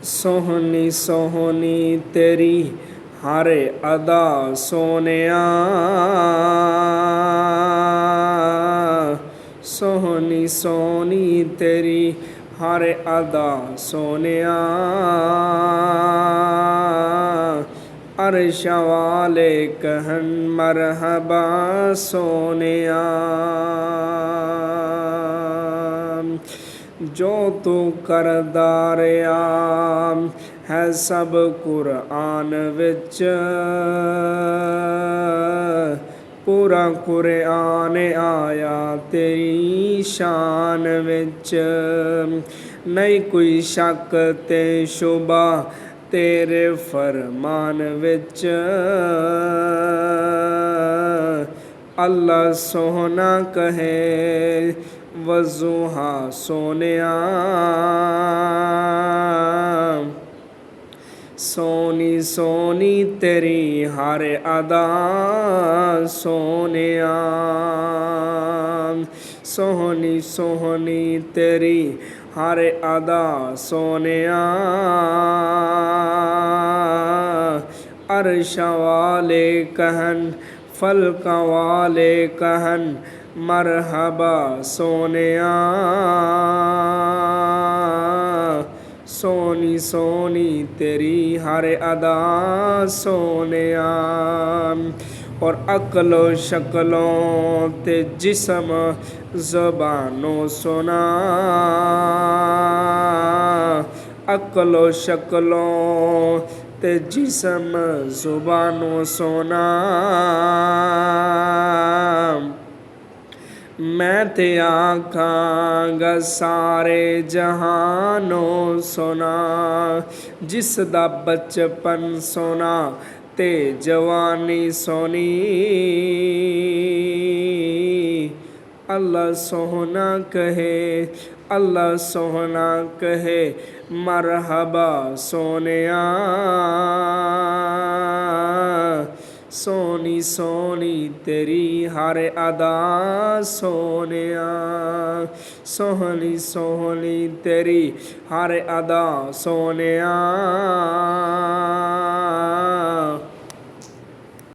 सोहनी सोहनी तेरी हर अदा सोनिया, सोहनी सोहनी तेरी हर अदा सोनिया, अर्श वाले कहन मरहबा सोनिया। जो तू करदारिया है सब कुरान विच, पूरा कुरान आया तेरी शान विच। नहीं कोई शक ते शुबा तेरे फरमान विच, अल्लाह सोहना कहे वज़ुहा सोनिया। सोनी सोनी तेरी हर अदा सोनिया, सोहनी सोहनी तेरी हर अदा सोनिया, अर्श वाले कहन फल्क वाले कहन मरहबा सोनिया। सोनी सोनी तेरी हर अदा सोनिया। और अक्लो शक्लों ते जिस्म ज़बानों सुना, अक्लो शक्लों ते जिस्म ज़ुबानों सुना। मैं ते आखांगा सारे जहानों सुना, जिस दा बचपन सोना ते जवानी सोनी। अल्लाह सोहना कहे, अल्लाह सोहना कहे मरहबा सोनिया। सोनी सोनी तेरी हर अदा सोनिया, सोहनी सोहनी तेरी हर अदा सोनिया।